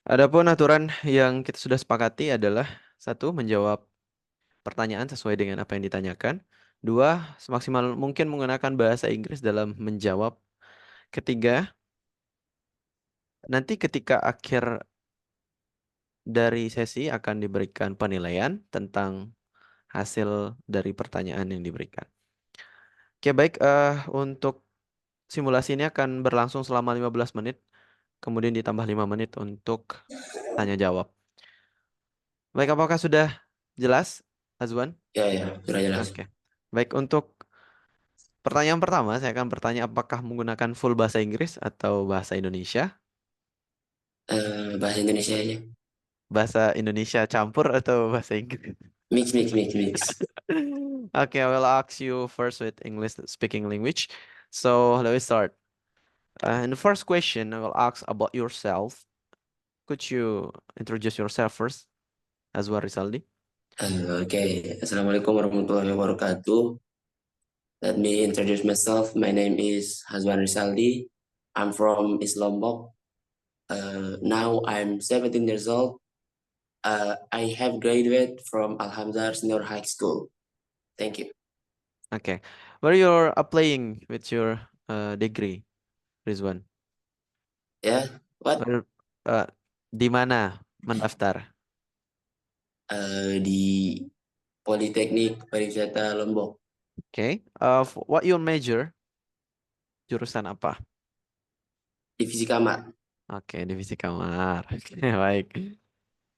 Adapun aturan yang kita sudah sepakati adalah satu, menjawab pertanyaan sesuai dengan apa yang ditanyakan. Dua, semaksimal mungkin menggunakan bahasa Inggris dalam menjawab. Ketiga, nanti ketika akhir dari sesi akan diberikan penilaian tentang hasil dari pertanyaan yang diberikan. Oke, baik. Untuk simulasi ini akan berlangsung selama 15 menit, kemudian ditambah 5 menit untuk tanya jawab. Baik, apakah sudah jelas, Azwan? Ya, ya, sudah jelas. Oke. Baik, untuk pertanyaan pertama, saya akan bertanya apakah menggunakan full bahasa Inggris atau bahasa Indonesia? Bahasa Indonesia aja. Bahasa Indonesia campur atau bahasa Inggris? Mix, mix, mix, mix. Okay, I will ask you first with English speaking language. So let me start. In the first question, I will ask about yourself. Could you introduce yourself first, Azwar Rizaldi? Oke, Assalamualaikum warahmatullahi wabarakatuh. Let me introduce myself. My name is Hazwan Rizaldi. I'm from East Lombok. Now I'm 17 years old. I have graduated from Alhamdulillah Senior High School. Thank you. Okay. Where you're applying with your degree, Rizwan? Ya, what? Where, uh, di mana mendaftar? Di Politeknik Pariwisata Lombok, Okay. What your major? Jurusan apa? Divisi Kamar. Oke, divisi kamar. Oke, baik.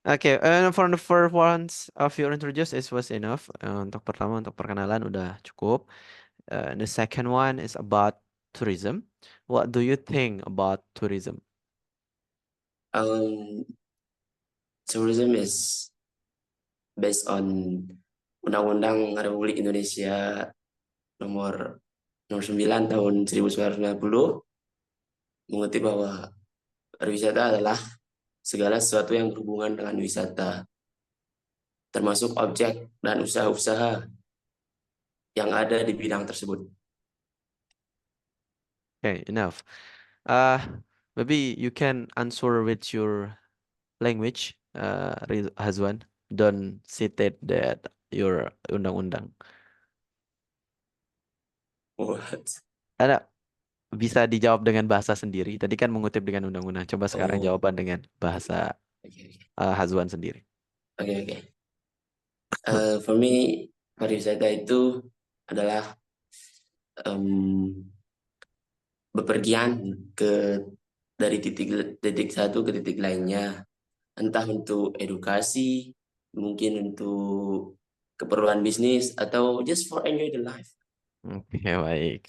Oke, and for the first ones of your introduce it was enough. Untuk pertama, untuk perkenalan udah cukup. The second one is about tourism. What do you think about tourism? Um, Tourism is based on Undang-Undang Republik Indonesia nomor nomor 9 tahun 1990 mengutip bahwa pariwisata adalah segala sesuatu yang berhubungan dengan wisata, termasuk objek dan usaha-usaha yang ada di bidang tersebut. Okay, enough. Uh, Maybe you can answer with your language, Hazwan. Don't citate that your undang-undang. What? Ada bisa dijawab dengan bahasa sendiri. Tadi kan mengutip dengan undang-undang. Coba sekarang Oh, jawaban dengan bahasa oke, Hazwan sendiri. oke, oke. For me, pariwisata itu adalah em, bepergian ke dari titik satu ke titik lainnya, entah untuk edukasi, mungkin untuk keperluan bisnis, atau just for enjoy the life. Oke, baik.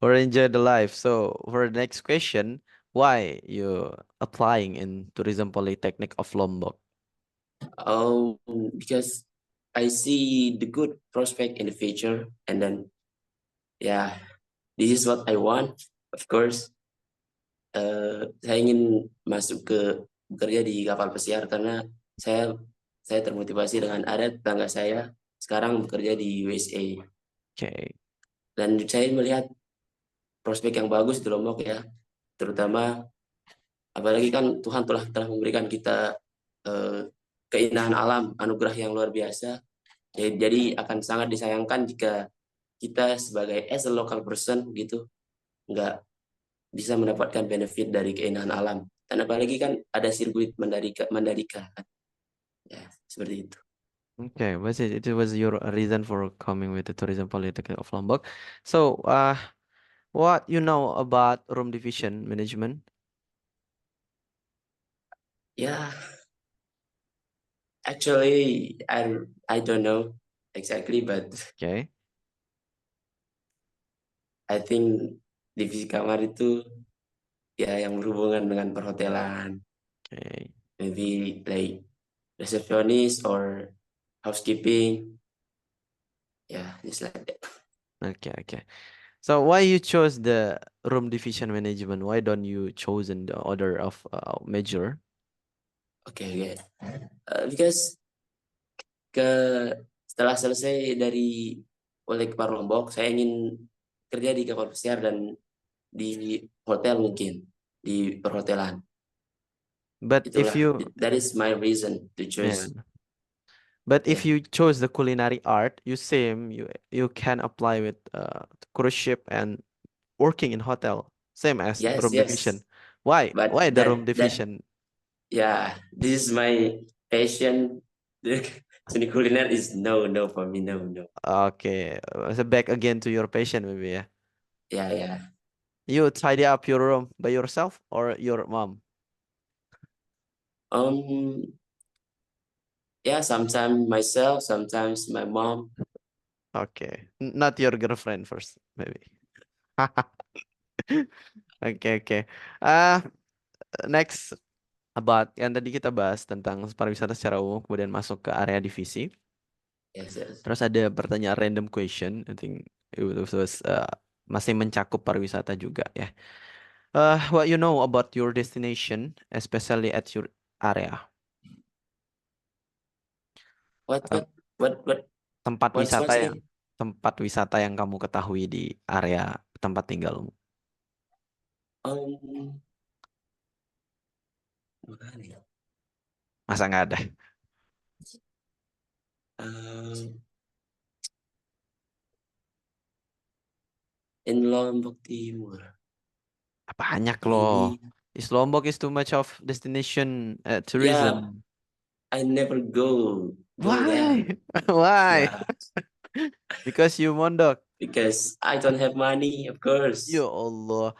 Or enjoy the life. So for the next question, why you applying in Tourism Polytechnic of Lombok? Oh, because I see the good prospect in the future, and then yeah, this is what I want. Of course, saya ingin masuk ke bekerja di kapal pesiar karena saya saya termotivasi dengan ada tetangga saya sekarang bekerja di USA, Okay. dan saya melihat prospek yang bagus di Lombok ya, terutama apalagi kan Tuhan telah memberikan kita eh, keindahan alam, anugerah yang luar biasa. Jadi akan sangat disayangkan jika kita sebagai as a local person gitu nggak bisa mendapatkan benefit dari keindahan alam. Dan apalagi kan ada sirkuit Mandalika kan. Ya, seperti itu. Okay, it was your reason for coming with the Tourism Polytechnic of Lombok. So, what you know about room division management? Ya, actually I don't know exactly, but Okay. I think divisi kamar itu ya yang berhubungan dengan perhotelan, Okay. maybe like receptionist or housekeeping. Yeah, just like that. Okay. Okay. So, why you chose the room division management? Why don't you chosen the order of major? Oke, oke. Because ke setelah selesai dari Poltek Lombok, saya ingin kerja di kapal pesiar dan di hotel mungkin, di perhotelan. But if Itulah, you that is my reason to yeah, choose. but if Yeah. you chose the culinary art, you can apply with cruise ship and working in hotel, same as Yes, room division. yes. Why? But Why the room division? yeah, this is my passion. The seni kuliner is no, no for me, no, no. Okay, so back again to your passion maybe ya. Yeah, yeah. You tidy up your room by yourself or your mom? Um, yeah, sometimes myself, sometimes my mom. Okay, not your girlfriend first maybe. Oke oke. Ah next about yang tadi kita bahas tentang pariwisata secara umum kemudian masuk ke area divisi. Yes, yes. Terus ada pertanyaan random question. I think it was masih mencakup pariwisata juga ya. What you know about your destination, especially at your area? What, Uh, what, what, what, tempat wisata what's yang name? kamu ketahui di area tempat tinggalmu. Um, Mana ya? Masa nggak ada? Um, in Lombok Timur, Banyak loh. maybe. Is Lombok is too much of destination Yeah, tourism. I never go there. Why? Why? Yeah, Because you mondok. because I don't have money, of Ya course. Allah.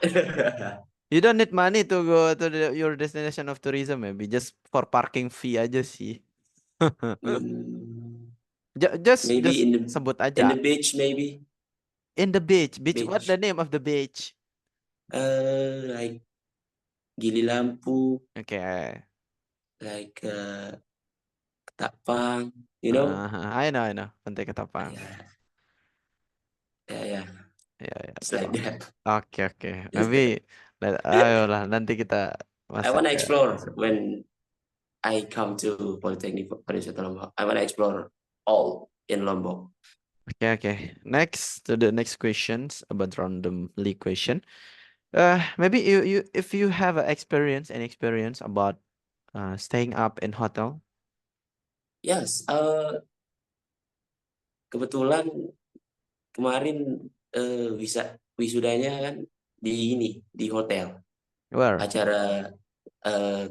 You don't need money to go to your destination of tourism, maybe just for parking fee aja sih. Mm, Just maybe sebut in aja. the beach, maybe In the beach. Beach. What the beach. name of the beach? Like Gili Lampu, Okay. like Ketapang, you know? I know. Pantai Ketapang. Yeah, yeah, yeah. Ya, ya. It's like Oh. that. Oke. Maybe, ayolah nanti kita I masuk wanna ke explore when I come to Polytechnic Pariwisata Lombok. I wanna explore all in Lombok. Oke. Next to the next questions about randomly question. Maybe you if you have any experience about staying up in hotel. Yes, kebetulan kemarin wisudanya kan di ini di hotel, Where? acara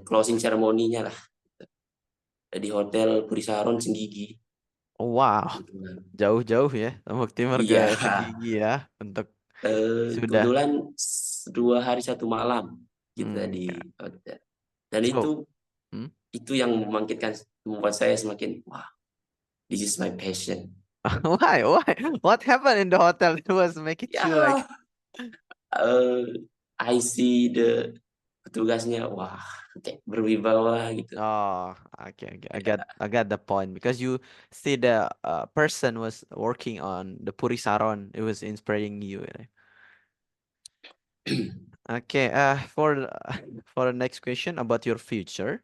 closing ceremoninya lah di hotel Purisaron Senggigi Wow, kebetulan. jauh-jauh ya, Lombok Timur ke Iya, Segigi ya untuk sudah. kebetulan 2 hari 1 malam kita Hmm, ya. di hotel. Dan So, itu hmm? itu yang membuat saya semakin wah, this is my passion. Why? What happened in the hotel? It was make it you like. Ya, eh, I see the petugasnya wah kayak berwibawa gitu. Oh, okay. Ya. I got the point because you see the person was working on the Puri Saron. It was inspiring you. Okay, for the next question about your future.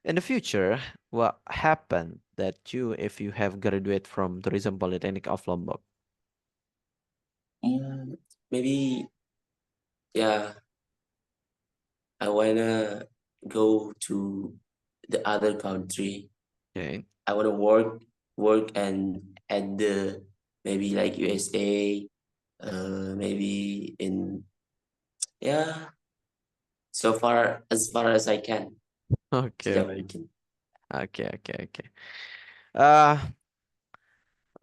In the future, what happened that you if you have graduate from Tourism Polytechnic of Lombok? Maybe ya I wanna go to the other country. Okay. I wanna work and at the maybe like USA, maybe in yeah far as I can Okay, sejauh baik. mungkin. Okay. Uh,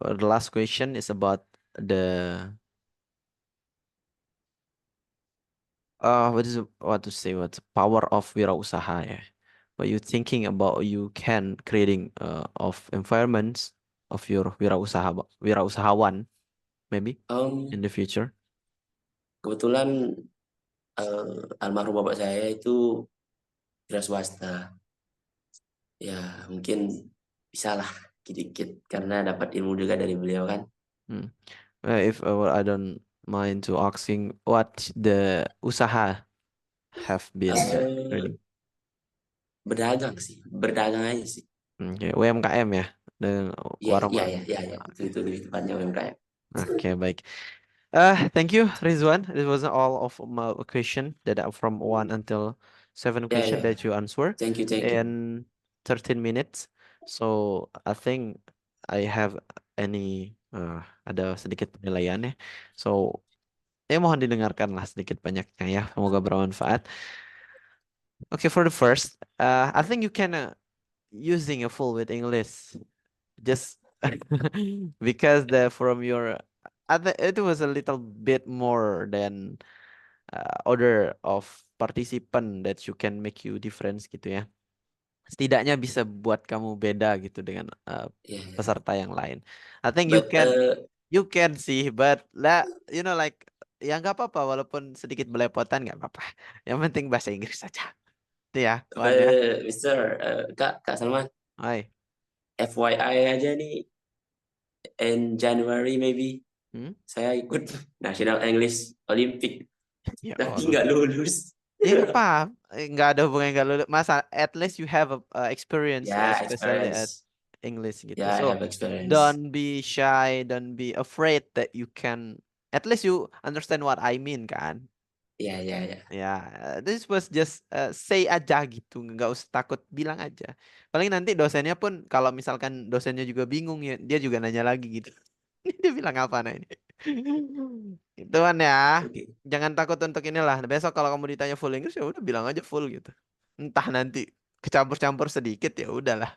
the last question is about the what to say what's power of wirausaha ya. What you thinking about you can creating of environments of your wirausahawan maybe in Um, the future. Kebetulan almarhum bapak saya itu wira swasta. Ya mungkin bisalah dikit-dikit karena dapat ilmu juga dari beliau kan. Hmm. If I don't mind to asking what the usaha have been Eh creating. Berdagang sih, berdagang aja sih. Oke, UMKM ya dengan Iya, warung. iya, iya, iya, iya. Itu lebih tepatnya UMKM. Oke, baik. Thank you, Rizwan. This was all of my question that are from 1 until 7 Ya, question that ya. you answer Thank you, thank you. in 13 minutes. So I think I have any ada sedikit penilaian ya. So ya mohon didengarkan lah sedikit banyaknya ya. Semoga bermanfaat. Okay, for the first, I think you can using a full with English just because the from your I think it was a little bit more than order of participant that you can make you difference gitu ya. Setidaknya bisa buat kamu beda gitu dengan Ya, ya. peserta yang lain. I think But you can sih, but lah like ya nggak apa-apa walaupun sedikit belepotan nggak apa-apa. Yang penting bahasa Inggris saja. Itu ya, Wan ya. Mister, Kak Salman, Hai. FYI aja nih, in January maybe Hmm? saya ikut National English Olympic, Ya tapi Allah. nggak lulus. Ya nggak apa, nggak ada hubungan nggak lulus. Masa at least you have a experience, Ya, especially at experience. English gitu. Ya, I So have experience. don't be shy, don't be afraid that you can. At least you understand what I mean kan? Ya, ya, ya. Ya, this was just say aja gitu, nggak usah takut, bilang aja. Paling nanti dosennya pun kalau misalkan dosennya juga bingung ya, dia juga nanya lagi gitu. Dia bilang apa nah ini? Itu kan ya. Oke. Jangan takut untuk inilah. Besok kalau kamu ditanya full English ya udah bilang aja full gitu. Entah nanti kecampur-campur sedikit ya udahlah.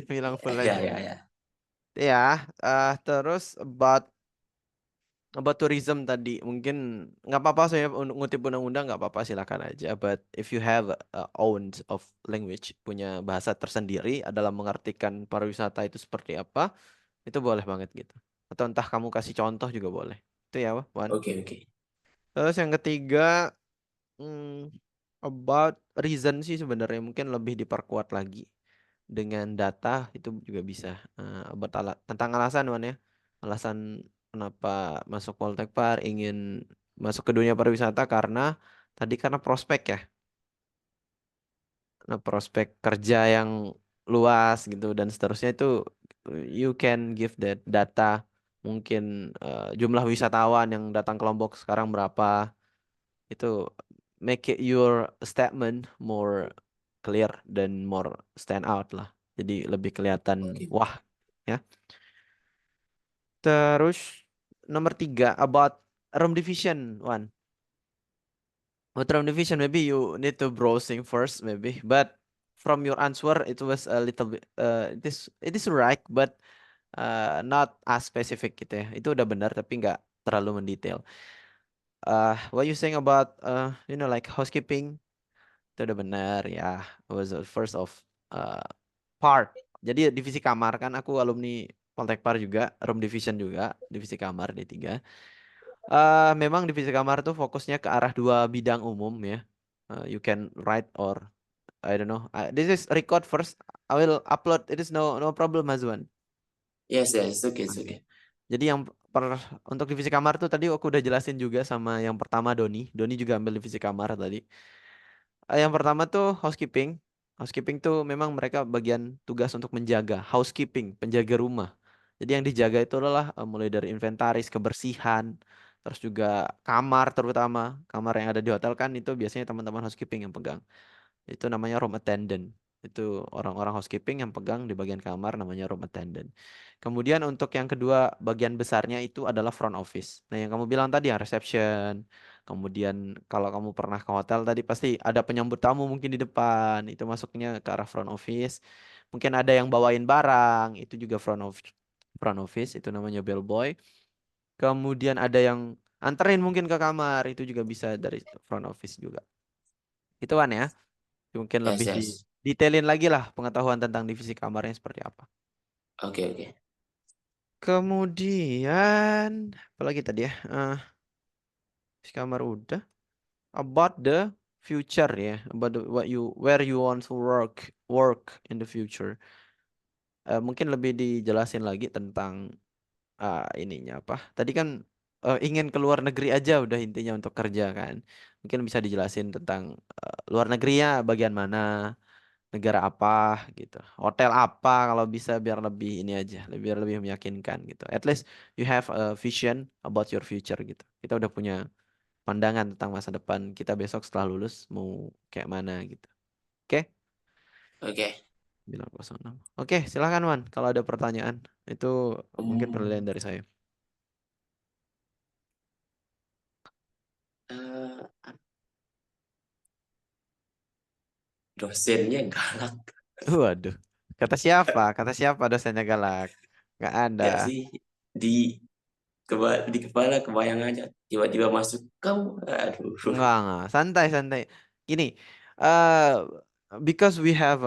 Bilang full Ya, aja. ya, ya. Ya, terus about tourism tadi mungkin nggak apa-apa saya ngutip undang-undang nggak apa-apa silakan aja. But if you have own of language punya bahasa tersendiri dalam mengartikan pariwisata itu seperti apa, itu boleh banget gitu. Atau entah kamu kasih contoh juga boleh. Itu ya, Wan. Oke, oke. Terus yang ketiga, hmm, about reason sih sebenarnya mungkin lebih diperkuat lagi dengan data itu juga bisa. About tentang alasan, Wan ya. Alasan kenapa masuk Poltekpar ingin masuk ke dunia pariwisata karena prospek ya. Nah, prospek kerja yang luas gitu dan seterusnya itu you can give that data mungkin jumlah wisatawan yang datang ke Lombok sekarang berapa itu make it your statement more clear dan more stand out lah jadi lebih kelihatan Oke. wah ya terus nomor tiga about room division one. With room division, maybe you need to browsing first, maybe. But from your answer, it was a little bit. It is right, but not as specific gitu ya. Itu udah benar, tapi nggak terlalu mendetail. What you saying about like housekeeping itu udah benar ya. Was the first of uh, part. Jadi divisi kamar kan aku alumni Poltekpar juga, room division juga, divisi kamar D3. Memang divisi kamar tuh fokusnya ke arah dua bidang umum ya. You can write or I don't know. This is record first. I will upload. It is no problem, Mazwan. Yes, yes, oke, okay, Oke. oke. Jadi untuk divisi kamar tuh tadi aku udah jelasin juga sama yang pertama Doni. Doni juga ambil divisi kamar tadi. Yang pertama tuh housekeeping. Housekeeping tuh memang mereka bagian tugas untuk menjaga housekeeping, penjaga rumah. Jadi yang dijaga itu adalah mulai dari inventaris, kebersihan, terus juga kamar terutama. Kamar yang ada di hotel kan itu biasanya teman-teman housekeeping yang pegang. Itu namanya room attendant. Itu orang-orang housekeeping yang pegang di bagian kamar namanya room attendant. Kemudian untuk yang kedua bagian besarnya itu adalah front office. Nah yang kamu bilang tadi yang reception. Kemudian kalau kamu pernah ke hotel tadi pasti ada penyambut tamu mungkin di depan. Itu masuknya ke arah front office. Mungkin ada yang bawain barang. Itu juga front office. Front office itu namanya bellboy. Kemudian ada yang anterin mungkin ke kamar. Itu juga bisa dari front office juga. Itu kan ya. Mungkin Yes, lebih di yes. detailin lagi lah pengetahuan tentang divisi kamarnya seperti apa. Oke, oke. Kemudian apalagi tadi ya? Divisi kamar udah. About the future ya, about what you where you want to work in the future. Mungkin lebih dijelasin lagi tentang ininya apa? Tadi kan ingin keluar negeri aja udah intinya untuk kerja kan. Mungkin bisa dijelasin tentang luar negerinya bagian mana. Negara apa gitu, hotel apa kalau bisa biar lebih ini aja, biar lebih meyakinkan gitu. At least you have a vision about your future gitu. Kita udah punya pandangan tentang masa depan kita besok setelah lulus mau kayak mana gitu. Oke? Oke. 906. Oke, silakan Wan kalau ada pertanyaan. Itu mungkin penilaian Hmm, dari saya. eh, dosennya galak. Waduh. Kata siapa? Kata siapa dosennya galak? Nggak ada. Gak sih, di di kepala kebayang aja tiba-tiba masuk kamu, aduh. Enggak. Santai, santai. Gini, uh, because we have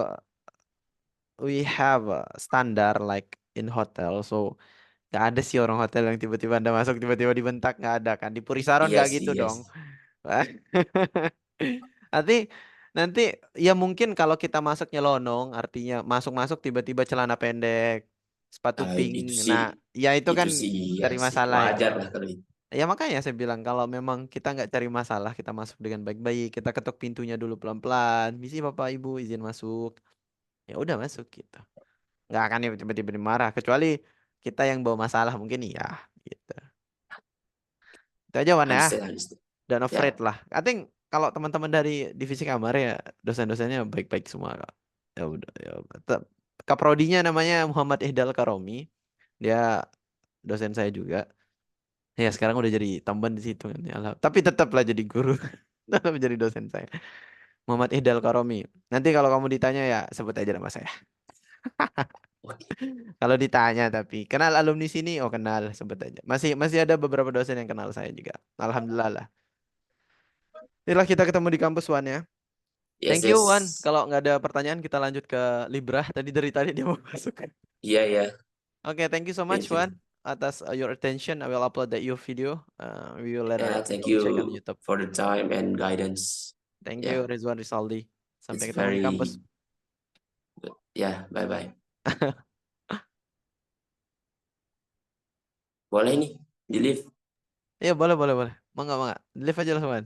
a standar like in hotel, so nggak ada sih orang hotel yang tiba-tiba anda masuk tiba-tiba dibentak nggak ada kan. Di Purisaron Iya nggak sih, gitu iya dong. sih. Nanti nanti ya mungkin kalau kita masuk nyelonong artinya masuk-masuk tiba-tiba celana pendek, sepatu pink. Nah, ya itu Itu kan sih iya cari sih, masalah itu. wajar lah kalau itu. Ya makanya saya bilang kalau memang kita nggak cari masalah, kita masuk dengan baik-baik, kita ketuk pintunya dulu pelan-pelan. Misi Bapak Ibu izin masuk. Ya udah masuk gitu. Nggak akan tiba-tiba dimarah kecuali kita yang bawa masalah mungkin iya gitu. Itu aja Wan ya. Understand, understand. Dan Ya, afraid lah. I think kalau teman-teman dari divisi kamar ya dosen-dosennya baik-baik semua Kak. Ya udah ya. Kaprodinya namanya Muhammad Ihdal Karomi. Dia dosen saya juga. Ya sekarang udah jadi tambahan di situ kan. Ya, tapi tetaplah jadi guru. Tetap jadi dosen saya. Muhammad Ihdal Karomi. Nanti kalau kamu ditanya ya sebut aja nama saya. oke. Kalau ditanya tapi kenal alumni sini, oh kenal sebut aja. Masih masih ada beberapa dosen yang kenal saya juga. Alhamdulillah lah. Inilah kita ketemu di kampus Wan ya. Yes, Thank you Wan. yes. Kalau nggak ada pertanyaan kita lanjut ke Libra. Tadi dari tadi dia mau masuk. Iya, iya. Oke, thank you so much Thank you. Wan atas your attention. I will upload that your video. We will later Yeah, thank check on you YouTube. for the time and guidance. Thank you Yeah, Rizwan Risaldi. it's Sampai ketemu di very kampus. good. Yeah, bye bye. Boleh nih, di lift. Iya boleh boleh boleh. Mangga mangga. Live aja lah Wan.